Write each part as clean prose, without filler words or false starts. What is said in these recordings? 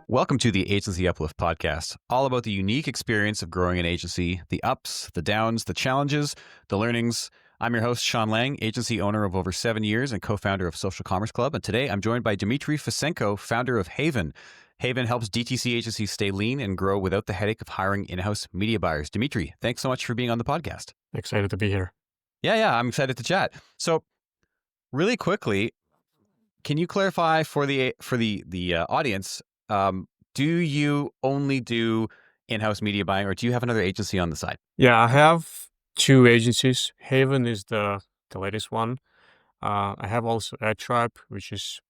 Welcome to the Agency Uplift Podcast, all about the unique experience of growing an agency, the ups, the downs, the challenges, the learnings. I'm your host, Sean Lang, agency owner of over 7 years and co-founder of Social Commerce Club. And today I'm joined by Dmitri Fesenko, founder of Haven. Haven helps DTC agencies stay lean and grow without the headache of hiring in-house media buyers. Dmitri, thanks so much for being on the podcast. Excited to be here. Yeah, I'm excited to chat. So really quickly, can you clarify for the audience, do you only do in-house media buying, or do you have another agency on the side? Yeah, I have two agencies. Haven is the latest one. I have also AdTribe, which is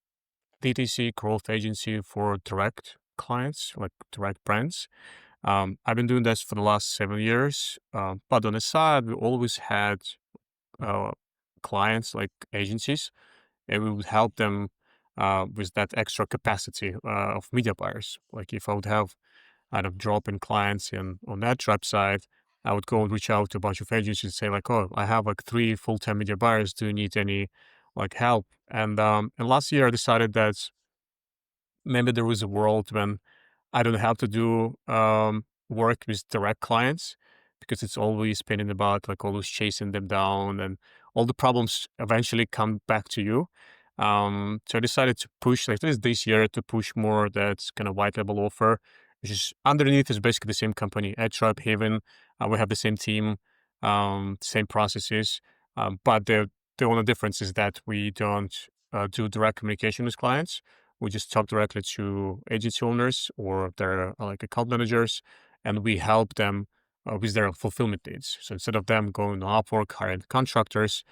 DTC growth agency for direct clients, like direct brands. I've been doing this for the last 7 years. But on the side, we always had uh, clients like agencies, and we would help them with that extra capacity of media buyers. Like if I would have drop in clients on that tribe side, I would go and reach out to a bunch of agencies and say like, oh, I have like 3 full-time media buyers. Do you need any like help? And last year I decided that maybe there was a world when I don't have to do work with direct clients because it's always been about like always chasing them down and all the problems eventually come back to you. So I decided to push like this year to push more that's kind of white label offer, which is underneath is basically the same company, AdTribe, Haven. We have the same team, same processes, but the only difference is that we don't do direct communication with clients. We just talk directly to agency owners or their like account managers, and we help them with their fulfillment needs. So instead of them going to Upwork, hiring contractors,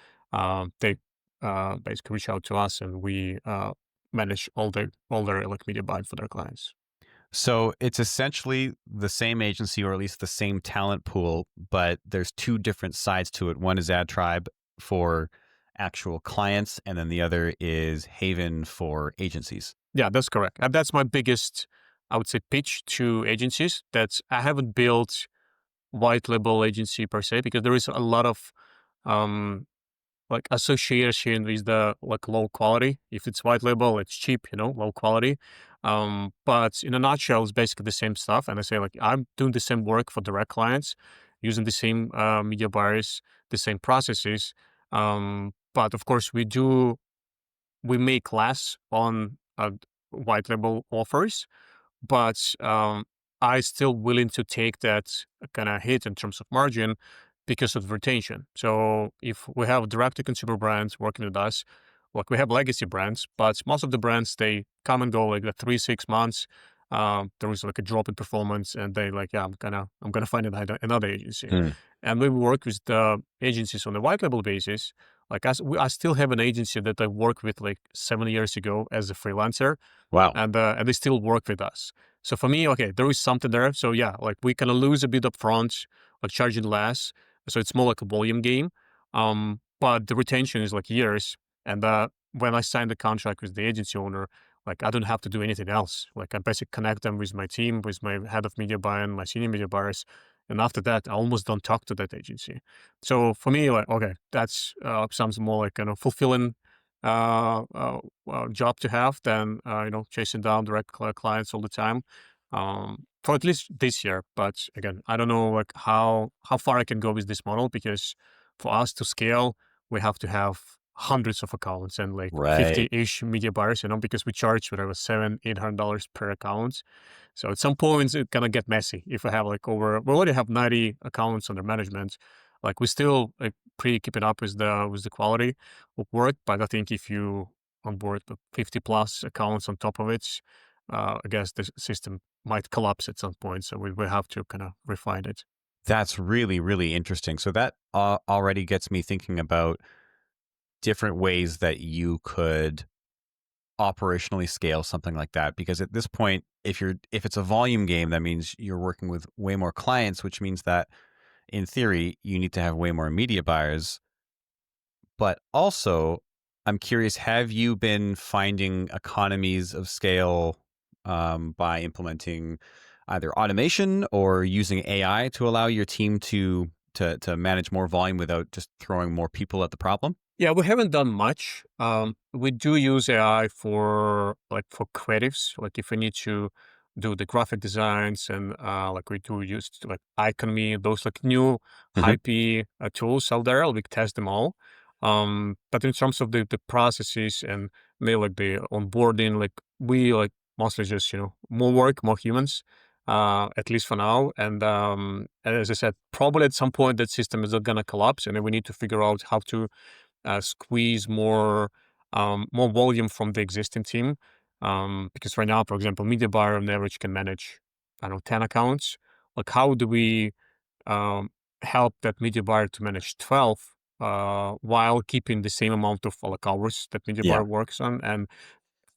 they basically reach out to us, and we manage all their like media buying for their clients. So it's essentially the same agency, or at least the same talent pool, but there's two different sides to it. One is AdTribe for actual clients, and then the other is Haven for agencies. Yeah, that's correct. And that's my biggest, I would say, pitch to agencies. That I haven't built white label agency per se because there is a lot of um, like association with the like low quality. If it's white label, it's cheap, low quality. But in a nutshell, it's basically the same stuff. And I say like I'm doing the same work for direct clients, using the same media buyers, the same processes. But of course, we make less on white label offers, but I still willing to take that kind of hit in terms of margin because of retention. So if we have direct to consumer brands working with us, like we have legacy brands, but most of the brands they come and go like the 3-6 months. There was like a drop in performance, and they like, yeah, I'm gonna find another agency, and we work with the agencies on the white label basis. Like I still have an agency that I worked with like 7 years ago as a freelancer, Wow. and they still work with us. So for me, okay, there is something there. So yeah, like we kind of lose a bit up front, like charging less. So it's more like a volume game. But the retention is like years. And when I signed the contract with the agency owner, like I don't have to do anything else. Like I basically connect them with my team, with my head of media buying, my senior media buyers. And after that, I almost don't talk to that agency. So for me, like, okay, that's sounds more like fulfilling job to have than chasing down direct clients all the time. For at least this year, but again, I don't know like how far I can go with this model because for us to scale, we have to have hundreds of accounts and like Right. 50-ish media buyers, because we charge whatever $700-800 per account. So at some points it's gonna get messy if I have like we already have 90 accounts under management. Like we still like pretty keeping up with the quality of work, but I think if you onboard 50 plus accounts on top of it, I guess the system might collapse at some point. So we will have to kind of refine it. That's really, really interesting. So that already gets me thinking about different ways that you could operationally scale something like that. Because at this point, if it's a volume game, that means you're working with way more clients, which means that in theory, you need to have way more media buyers. But also, I'm curious, have you been finding economies of scale by implementing either automation or using AI to allow your team to manage more volume without just throwing more people at the problem? Yeah, we haven't done much. We do use AI for creatives. Like if we need to do the graphic designs, and like we do use like Icon those like new Hmm. hypey tools out there. We test them all. But in terms of the processes and maybe like the onboarding, like we like mostly just more work, more humans, at least for now. And as I said, probably at some point that system is not gonna collapse, and then we need to figure out how to squeeze more volume from the existing team. Because right now, for example, media buyer on average can manage, I don't know, 10 accounts. Like, how do we um, help that media buyer to manage 12 while keeping the same amount of like hours that media Yeah. buyer works on, and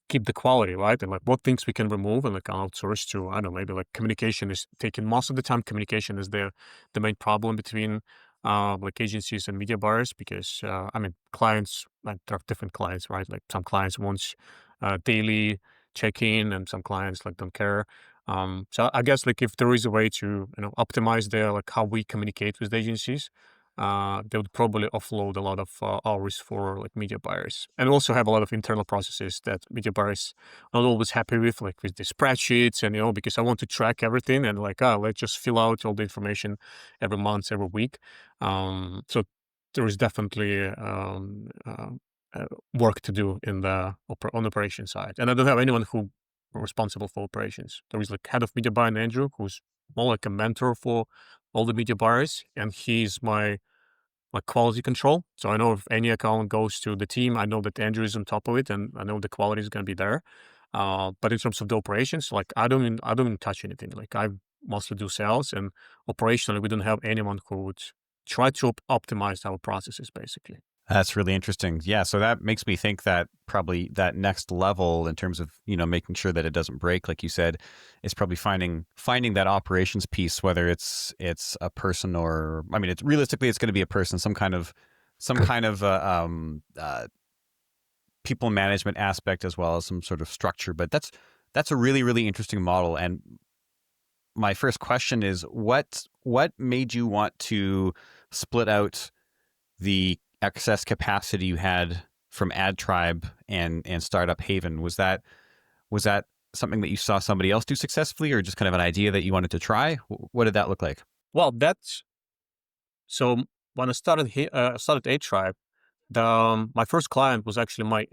keep the quality, right? And like what things we can remove and like outsource to, I don't know, maybe like communication is taking most of the time. Communication is the main problem between like agencies and media buyers because I mean clients, like there are different clients, right? Like some clients want daily check-in and some clients like don't care. So I guess like if there is a way to optimize their like how we communicate with the agencies, they would probably offload a lot of hours for like media buyers, and also have a lot of internal processes that media buyers are not always happy with, like with the spreadsheets, and because I want to track everything and like, let's just fill out all the information every month, every week. So there is definitely work to do in the on the operation side, and I don't have anyone who responsible for operations. There is like head of media buying Andrew, who's more like a mentor for all the media buyers, and he's my like quality control. So I know if any account goes to the team, I know that Andrew is on top of it, and I know the quality is going to be there. But in terms of the operations, like I don't even touch anything. Like I mostly do sales, and operationally, we don't have anyone who would try to optimize our processes, basically. That's really interesting. Yeah, so that makes me think that probably that next level in terms of, making sure that it doesn't break, like you said, is probably finding that operations piece, whether it's a person or, I mean, it's realistically it's going to be a person, some kind of people management aspect as well as some sort of structure. But that's a really, really interesting model. And my first question is what made you want to split out the excess capacity you had from AdTribe and Startup Haven? Was that something that you saw somebody else do successfully, or just kind of an idea that you wanted to try? What did that look like? Well, that's so when I started AdTribe, my first client was actually my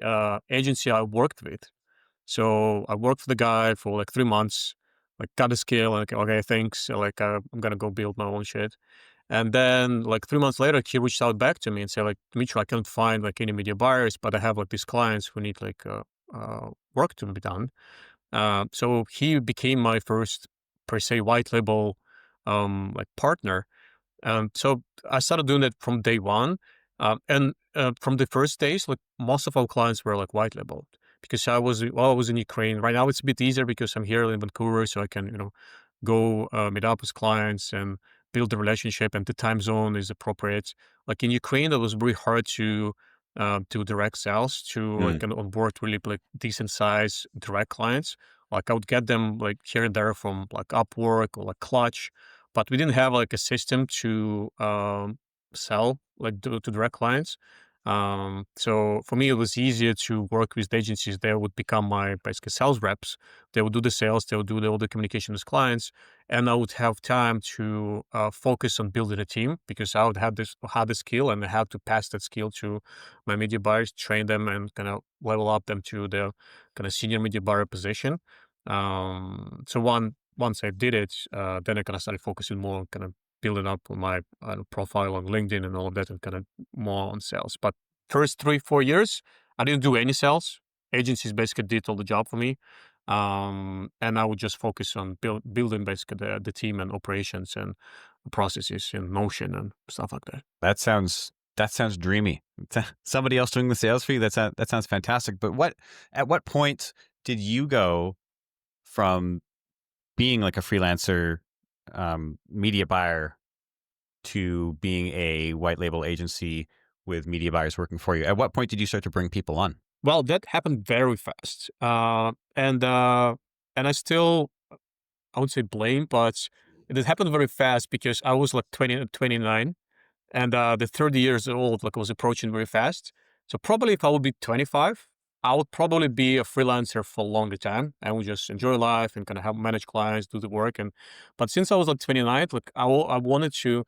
agency I worked with. So I worked for the guy for like 3 months, like got a skill, like okay, thanks. Like I'm gonna go build my own shit. And then like 3 months later, he reached out back to me and said like, Dmitry, I can't find like any media buyers, but I have like these clients who need like work to be done. So he became my first per se white label like partner. So I started doing it from day one. And from the first days, like most of our clients were like white labeled because I was in Ukraine. Right now it's a bit easier because I'm here in Vancouver, so I can, go meet up with clients and build the relationship, and the time zone is appropriate. Like in Ukraine, it was very hard to direct sales to Mm, like onboard really like decent size direct clients. Like I would get them like here and there from like Upwork or like Clutch, but we didn't have like a system to sell like to direct clients. So for me, it was easier to work with the agencies. They would become my basically sales reps. They would do the sales, they would do all the communication with clients, and I would have time to focus on building a team because I would have had the skill, and I had to pass that skill to my media buyers, train them, and kind of level up them to the kind of senior media buyer position. So once I did it, then I kind of started focusing more on kind of building up on my profile on LinkedIn and all of that, and kind of more on sales. But first 3-4 years, I didn't do any sales. Agencies basically did all the job for me, and I would just focus on building basically the team and operations and processes in Notion and stuff like that. that sounds dreamy. Somebody else doing the sales for you. That sounds fantastic. But at what point did you go from being like a freelancer media buyer to being a white label agency with media buyers working for you? At what point did you start to bring people on? Well, that happened very fast, and I still, I would say blame, but it happened very fast because I was like 29, and the 30 years old like was approaching very fast. So probably if I would be 25, I would probably be a freelancer for a longer time and would just enjoy life and kind of help manage clients, do the work. But since I was like 29, like I wanted to,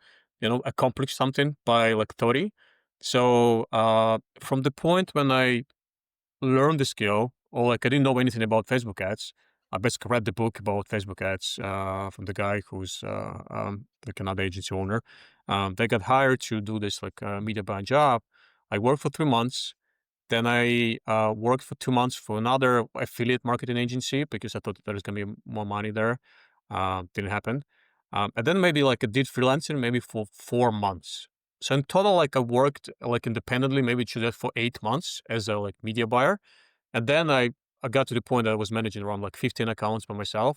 accomplish something by like 30. So from the point when I learned the skill, or like I didn't know anything about Facebook ads, I basically read the book about Facebook ads from the guy who's like another agency owner. They got hired to do this like media buying job. I worked for 3 months. Then I worked for 2 months for another affiliate marketing agency because I thought there was gonna be more money there. Didn't happen. And then maybe like I did freelancing maybe for 4 months. So in total, like I worked like independently, maybe to that for 8 months as a like media buyer. And then I got to the point that I was managing around like 15 accounts by myself.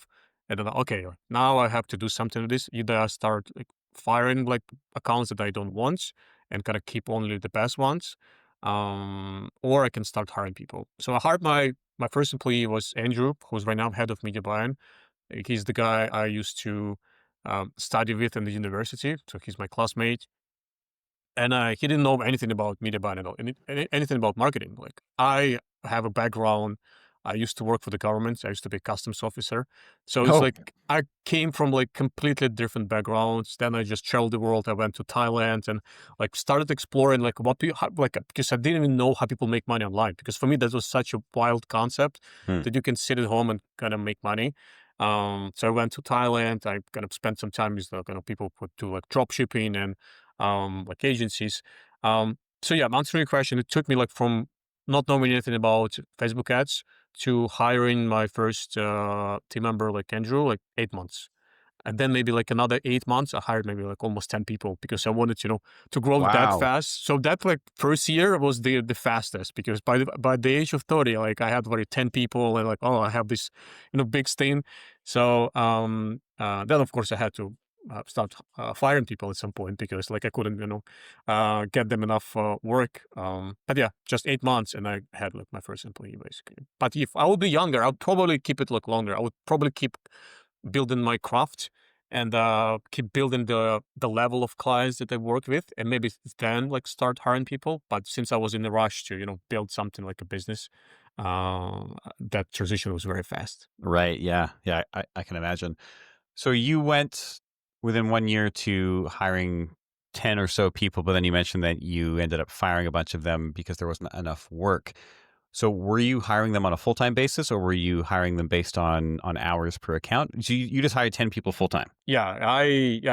And then, okay, like, now I have to do something with this. Either I start like firing like accounts that I don't want and kind of keep only the best ones, or I can start hiring people. So I hired my first employee was Andrew, who's right now head of media buying. He's the guy I used to study with in the university. So he's my classmate. And he didn't know anything about media buying at all, anything about marketing. Like I have a background. I used to work for the government. I used to be a customs officer. So it's Oh, like I came from like completely different backgrounds. Then I just traveled the world. I went to Thailand and like started exploring like because I didn't even know how people make money online. Because for me that was such a wild concept hmm. that you can sit at home and kind of make money. So I went to Thailand. I kind of spent some time with the kind of people who do like drop shipping and like agencies. So yeah, answering your question, it took me like from not knowing anything about Facebook ads to hiring my first team member like Andrew, like 8 months. And then maybe like another 8 months, I hired maybe like almost 10 people because I wanted, to grow that Wow. fast. So that like first year was the fastest because by the age of 30, like I had already 10 people and like, oh, I have this, big thing. So then of course I had to start firing people at some point because like I couldn't, get them enough work. But yeah, just 8 months and I had like my first employee basically. But if I would be younger, I'd probably keep it like longer. I would probably keep building my craft and keep building the level of clients that I work with, and maybe then like start hiring people. But since I was in a rush to build something like a business, that transition was very fast. Right. Yeah. Yeah. I can imagine. So you went within 1 year to hiring 10 or so people, but then you mentioned that you ended up firing a bunch of them because there wasn't enough work. So were you hiring them on a full-time basis or were you hiring them based on hours per account? So you just hired 10 people full-time. Yeah,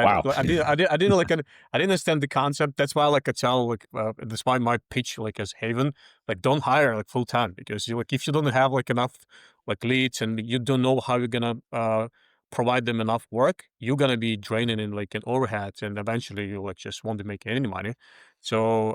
Wow. I didn't like I didn't understand the concept. That's why like I tell like that's why my pitch like as Haven like don't hire like full time because you like if you don't have like enough like leads and you don't know how you're gonna provide them enough work, you're gonna be draining in like an overhead and eventually you like just won't be making any money. So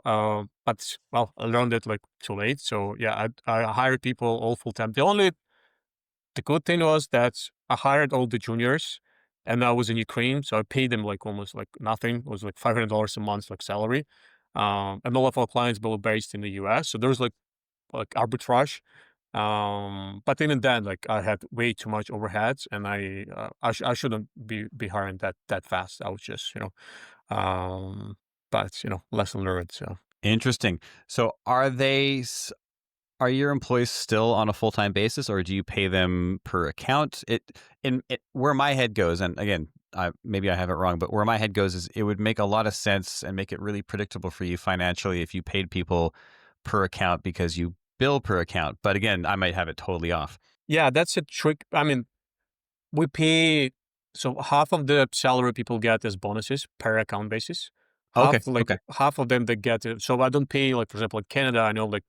but well I learned it like too late. So yeah, I hired people all full time. The good thing was that I hired all the juniors and I was in Ukraine, so I paid them like almost like nothing. It was like $500 a month like salary. And all of our clients were based in the US. So there's like arbitrage. But even then, like I had way too much overheads and I shouldn't be hiring that fast. I was just, but lesson learned. So Interesting. So are your employees still on a full-time basis or do you pay them per account? Where my head goes, and again, maybe I have it wrong, but where my head goes is it would make a lot of sense and make it really predictable for you financially if you paid people per account because you bill per account. But again, I might have it totally off. yeah, that's a trick. I mean, we pay so half of the salary people get as bonuses per account basis. Okay. Like Okay. half of them they get it. So I don't pay like for example in Canada. I know like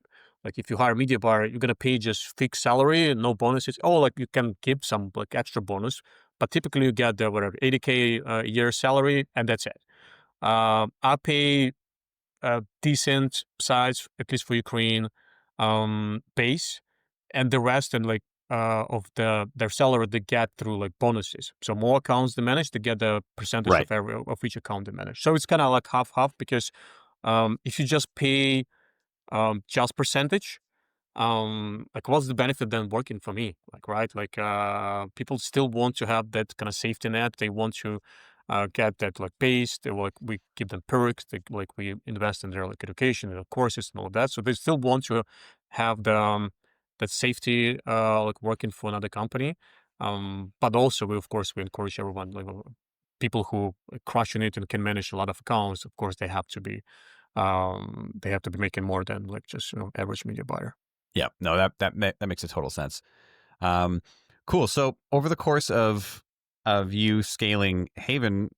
if you hire a media buyer, you're gonna pay just fixed salary and no bonuses. Oh, like you can give some like extra bonus, but typically you get the whatever 80K a year salary and that's it. I pay a decent size at least for Ukraine base and the rest and like of their salary they get through like bonuses. So more accounts they manage, they get the percentage Right. of each account they manage. So it's kind of like half half because if you just pay just percentage, like what's the benefit then working for me? Like right, like people still want to have that kind of safety net. They want to get that like base. They like we give them perks. They like we invest in their like education and their courses and all of that. So they still want to have the that safety, like working for another company. But also we, of course, we encourage everyone, like people who are crushing it and can manage a lot of accounts. Of course, they have to be making more than like just, average media buyer. Yeah, no, that makes a total sense. Um, cool. So over the course of you scaling Haven,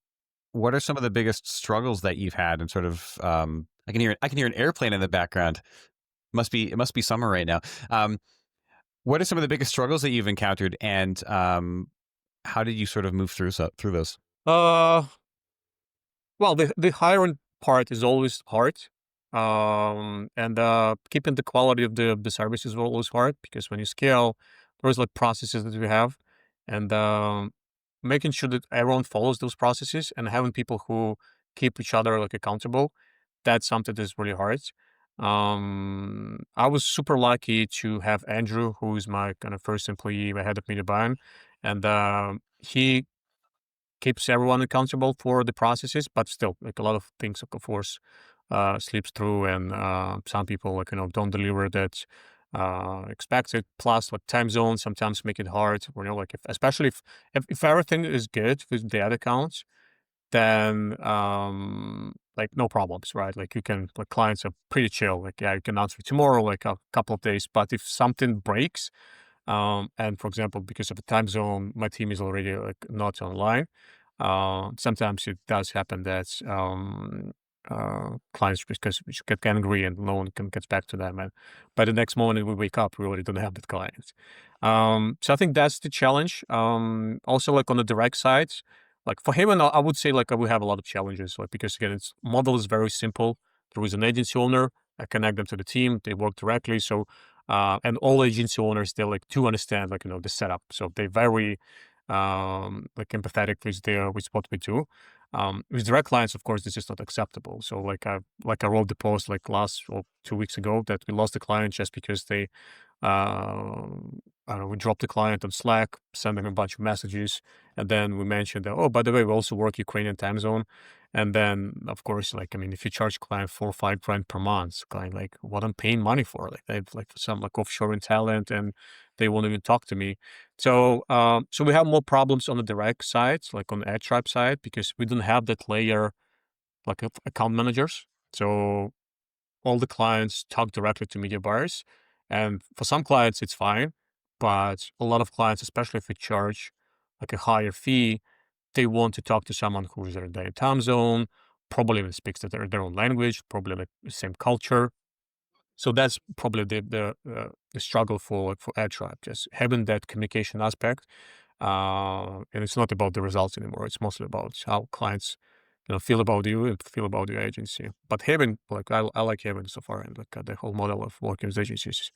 what are some of the biggest struggles that you've had? And sort of, I can hear an airplane in the background. It must be summer right now. What are some of the biggest struggles that you've encountered, and how did you sort of move through those? Uh, Well, the hiring part is always hard, and keeping the quality of the service is always hard because when you scale, there's like processes that we have, and making sure that everyone follows those processes and having people who keep each other like accountable. That's something that's really hard. I was super lucky to have Andrew, who is my kind of first employee, my head of media buying, and he keeps everyone accountable for the processes, but still, like a lot of things, of course, slips through, and some people, like don't deliver that expected. Plus, like time zones sometimes make it hard. Like especially if everything is good with the ad accounts, then like no problems, right? Like you can, like clients are pretty chill. Like yeah, you can answer tomorrow, like a couple of days. But if something breaks, and for example, because of the time zone, my team is already like not online. Sometimes it does happen that clients because we get angry and no one can get back to them, and by the next morning we wake up, we already don't have that client. So I think that's the challenge. Also, like on the direct side, like for him, and I would say like we have a lot of challenges, like because again, its model is very simple. There is an agency owner. I connect them to the team. They work directly. So and all agency owners, they like to understand like the setup, so they very like empathetic with what we do. With direct clients, of course, this is not acceptable. So like I wrote the post like last or 2 weeks ago that we lost the client just because they I don't know, we dropped the client on Slack, sent them a bunch of messages, and then we mentioned that, oh, by the way, we also work Ukrainian time zone. And then, of course, like, I mean, if you charge client 4 or 5 grand per month, client, like, what I'm paying money for, like, they've like some like offshoring talent and they won't even talk to me. So we have more problems on the direct side, like on the AdTribe side, because we don't have that layer like of account managers. So all the clients talk directly to media buyers. And for some clients, it's fine. But a lot of clients, especially if we charge like a higher fee, they want to talk to someone who's in their time zone, probably even speaks their own language, probably like the same culture. So that's probably the struggle for AdTribe, just having that communication aspect. And it's not about the results anymore. It's mostly about how clients, feel about you and feel about your agency. But having like I like having so far, and like the whole model of working with agencies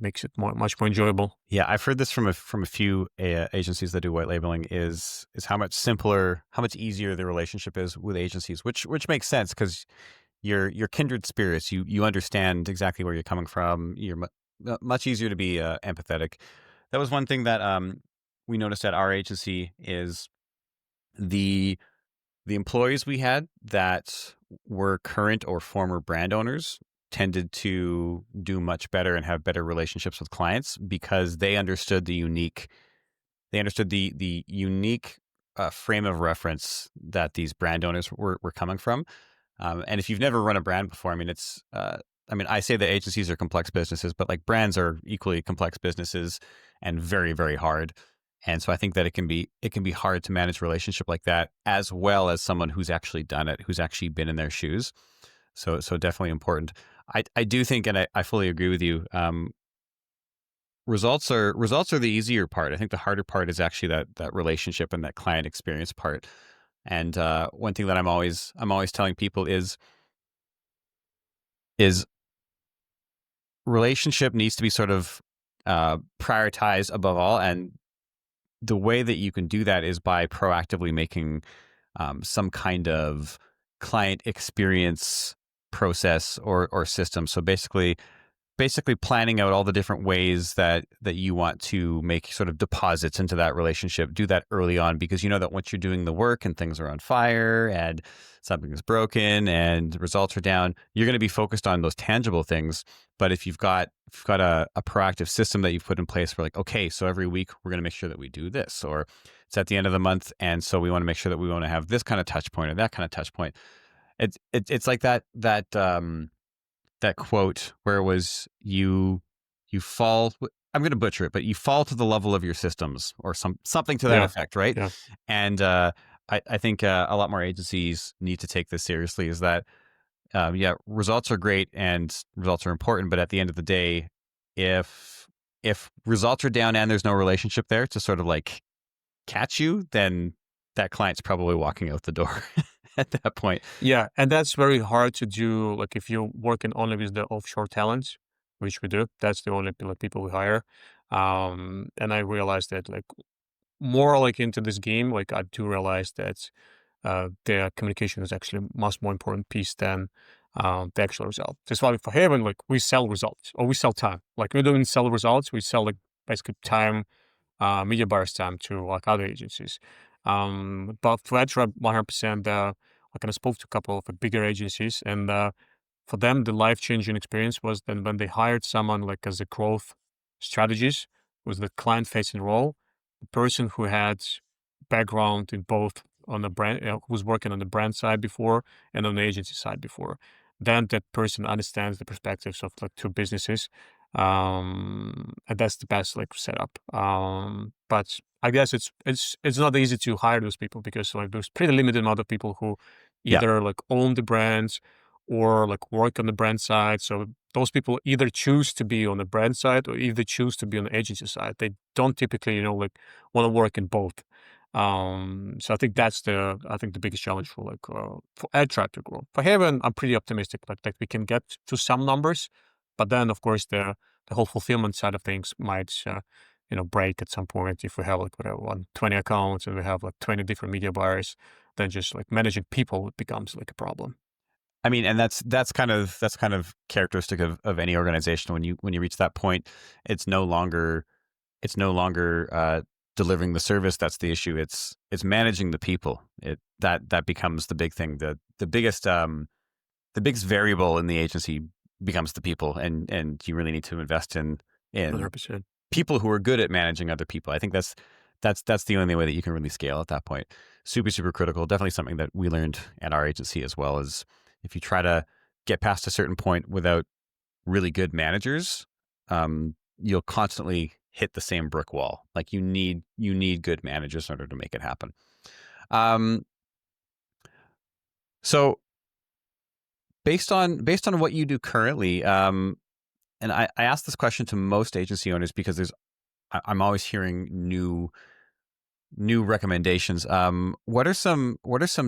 makes it much more enjoyable. Yeah, I've heard this from a few agencies that do white labeling is how much simpler, how much easier the relationship is with agencies, which makes sense because you're kindred spirits. You understand exactly where you're coming from. You're much easier to be empathetic. That was one thing that we noticed at our agency is the the employees we had that were current or former brand owners tended to do much better and have better relationships with clients because they understood the unique frame of reference that these brand owners were coming from. And if you've never run a brand before, I mean, I say that agencies are complex businesses, but like brands are equally complex businesses and very, very hard. And so I think that it can be hard to manage a relationship like that, as well as someone who's actually done it, who's actually been in their shoes. So definitely important. I do think, and I fully agree with you. Results are the easier part. I think the harder part is actually that relationship and that client experience part. And one thing that I'm always telling people is relationship needs to be sort of prioritized above all. And the way that you can do that is by proactively making some kind of client experience process or system. So basically, basically planning out all the different ways that you want to make sort of deposits into that relationship. Do that early on, because you know that once you're doing the work and things are on fire and something is broken and results are down, you're going to be focused on those tangible things. But if you've got a proactive system that you've put in place for, like, okay, so every week we're going to make sure that we do this, or it's at the end of the month, and so we want to make sure that we want to have this kind of touch point or that kind of touch point. It's like that quote where it was, you fall. I'm going to butcher it, but you fall to the level of your systems, or something to that Yeah. effect, right? Yeah. And I think a lot more agencies need to take this seriously. Is that yeah, results are great and results are important, but at the end of the day, if results are down and there's no relationship there to sort of like catch you, then that client's probably walking out the door at that point. Yeah, and that's very hard to do. Like if you're working only with the offshore talents, which we do, that's the only like people we hire. And I realized that like more like into this game, like I do realize that the communication is actually much more important piece than the actual result. That's why for Haven, like we sell results or we sell time. Like we don't sell results, we sell like basically time, media buyers time to like other agencies. But for AdTribe, 100%, I kind of spoke to a couple of bigger agencies, and for them, the life-changing experience was then when they hired someone like as a growth strategist, was the client-facing role, the person who had background in both on the brand, who was working on the brand side before and on the agency side before. Then that person understands the perspectives of like two businesses, and that's the best like setup. But I guess it's not easy to hire those people because like there's pretty limited amount of people who Yeah, either like own the brands or like work on the brand side. So those people either choose to be on the brand side or either choose to be on the agency side. They don't typically, like want to work in both. So I think the biggest challenge for like for AdTribe to grow. For Haven, I'm pretty optimistic like that we can get to some numbers, but then of course the whole fulfillment side of things might break at some point if we have like whatever 20 accounts and we have like 20 different media buyers. Then just like managing people becomes like a problem. I mean, and that's kind of characteristic of any organization. When you reach that point, it's no longer delivering the service that's the issue. It's managing the people. That becomes the big thing. The biggest variable in the agency becomes the people, and you really need to invest in 100%. people who are good at managing other people. I think that's the only way that you can really scale at that point. Super, super critical. Definitely something that we learned at our agency as well. Is if you try to get past a certain point without really good managers, you'll constantly hit the same brick wall. Like you need good managers in order to make it happen. Um, so based on what you do currently, and I ask this question to most agency owners because I'm always hearing new recommendations. What are some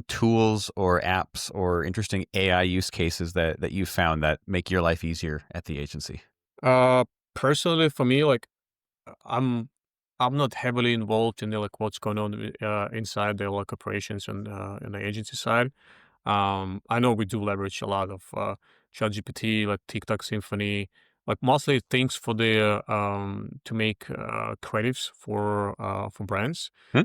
tools or apps or interesting AI use cases that you found that make your life easier at the agency? Uh, Personally, for me, like I'm I'm not heavily involved in the like what's going on inside the like operations and in the agency side. I know we do leverage a lot of ChatGPT, like TikTok Symphony, like mostly things for the to make creatives for brands. Hmm?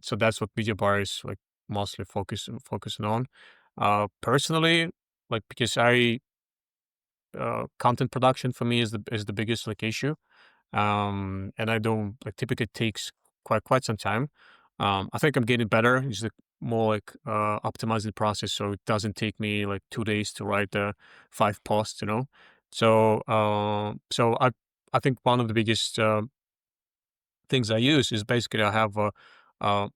So that's what media buyers like mostly focusing on. Personally, like because I content production for me is the biggest like issue, and I don't like typically takes quite some time. I think I'm getting better. It's like more like optimizing the process so it doesn't take me like 2 days to write 5 posts. So I think one of the biggest things I use is basically I have uh, on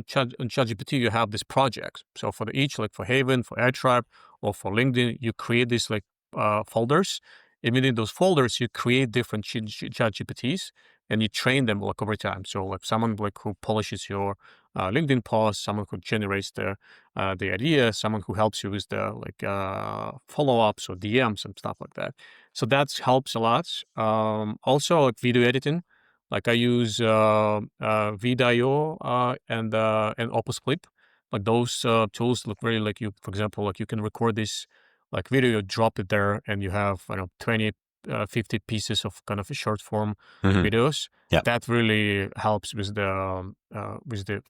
ChatGPT you have this project. So for each like for Haven, for AdTribe, or for LinkedIn, you create these like folders. And within those folders, you create different ChatGPTs and you train them like over time. So like someone like who polishes your LinkedIn post, someone who generates the idea, someone who helps you with the like follow ups or DMs and stuff like that. So that helps a lot. Also like video editing. Like I use Vidio and Opus Clip. Like those tools look really like you. For example, like you can record this like video, drop it there, and you have 20 50 pieces of kind of a short form Hmm. videos. Yeah. That really helps with the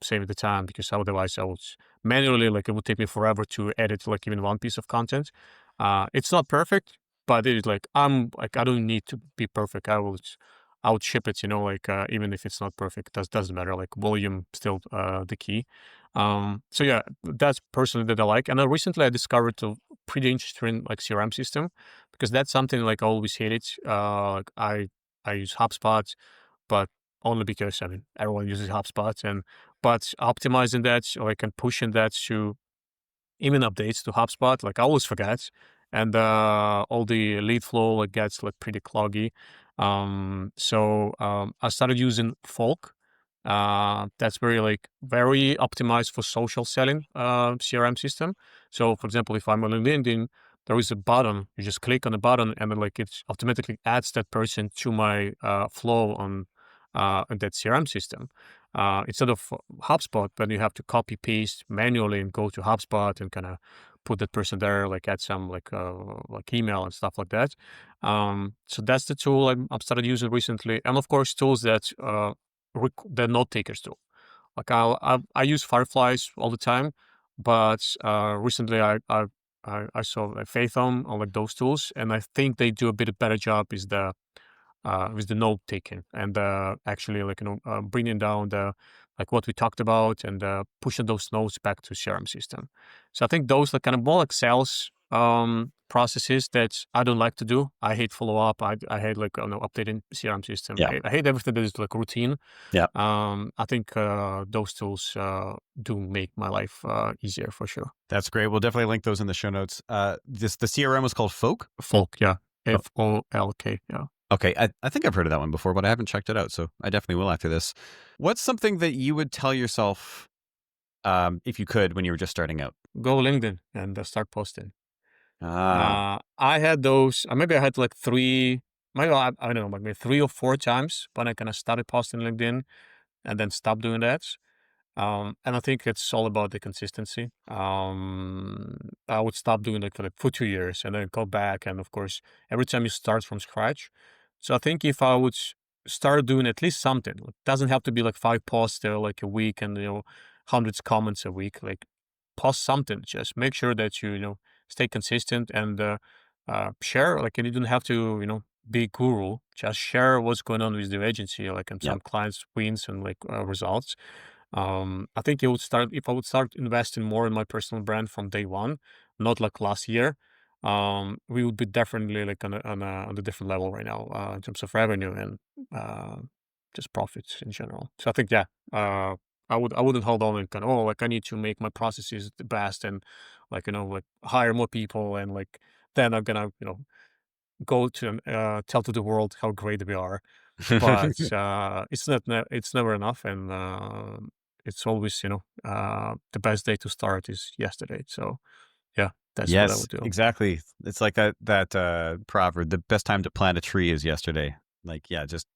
saving the time, because otherwise I would manually, like, it would take me forever to edit like even one piece of content. It's not perfect, but it is like, I don't need to be perfect. I would ship it, like, even if it's not perfect, doesn't matter. Like, volume still the key. So yeah, that's personally that I like. And recently I discovered a pretty interesting like CRM system, because that's something like I always hated. Like, I use HubSpot, but only because, I mean, everyone uses HubSpot, but optimizing that, like, and pushing that to even updates to HubSpot, like, I always forget, and all the lead flow like gets like pretty cloggy. I started using Folk. That's very optimized for social selling CRM system. So, for example, if I'm on LinkedIn, there is a button. You just click on the button, and then like it automatically adds that person to my flow on that CRM system. Instead of HubSpot, then you have to copy paste manually and go to HubSpot and kind of put that person there, like add some like email and stuff like that. So that's the tool I've started using recently, and of course tools that the note takers tool. Like, I use Fireflies all the time, but recently I saw like Phaethon or like those tools, and I think they do a bit better job with the note taking, and actually, like, bringing down the like what we talked about, and pushing those notes back to CRM system. So I think those are kind of more like sales processes that I don't like to do. I hate follow up. I hate, like, updating CRM system. Yeah. I hate everything that is like routine. Yeah. I think those tools do make my life easier for sure. That's great. We'll definitely link those in the show notes. The CRM was called Folk. Folk, yeah, Oh, Folk, yeah. okay. I think I've heard of that one before, but I haven't checked it out. So I definitely will after this. What's something that you would tell yourself, if you could, when you were just starting out? Go LinkedIn and start posting. Ah, I had those. Maybe I had like three. Maybe I don't know, like maybe 3 or 4 times when I kind of started posting LinkedIn and then stopped doing that. And I think it's all about the consistency. I would stop doing for 2 years and then go back. And of course, every time you start from scratch. So I think if I would start doing at least something, it doesn't have to be like 5 posts like a week and, hundreds comments a week. Like, post something. Just make sure that you stay consistent and share. Like, and you don't have to be guru. Just share what's going on with the agency, like, and yeah. some clients wins and like results. I think it would start if I would start investing more in my personal brand from day one, not like last year. We would be definitely like on a different level right now in terms of revenue and uh, just profits in general. So I think, yeah, I wouldn't hold on and kind of, oh, like, I need to make my processes the best and, like, like, hire more people, and like then I'm gonna go to tell to the world how great we are. But it's never enough, and it's always, the best day to start is yesterday. So yeah, that's what I Yes, would do. exactly. It's like that proverb, the best time to plant a tree is yesterday. Like, yeah, just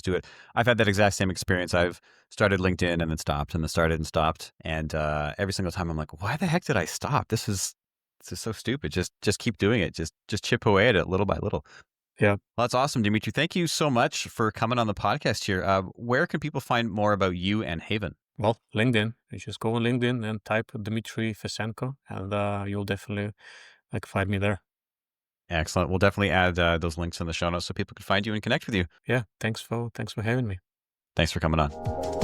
do it. I've had that exact same experience. I've started LinkedIn and then stopped, and then started and stopped. And every single time I'm like, why the heck did I stop? This is so stupid. Just keep doing it. Just chip away at it little by little. Yeah. Well, that's awesome, Dimitri. Thank you so much for coming on the podcast here. Where can people find more about you and Haven? Well, LinkedIn. You just go on LinkedIn and type Dmitri Fesenko, and you'll definitely like find me there. Excellent. We'll definitely add those links in the show notes so people can find you and connect with you. Yeah. Thanks for having me. Thanks for coming on.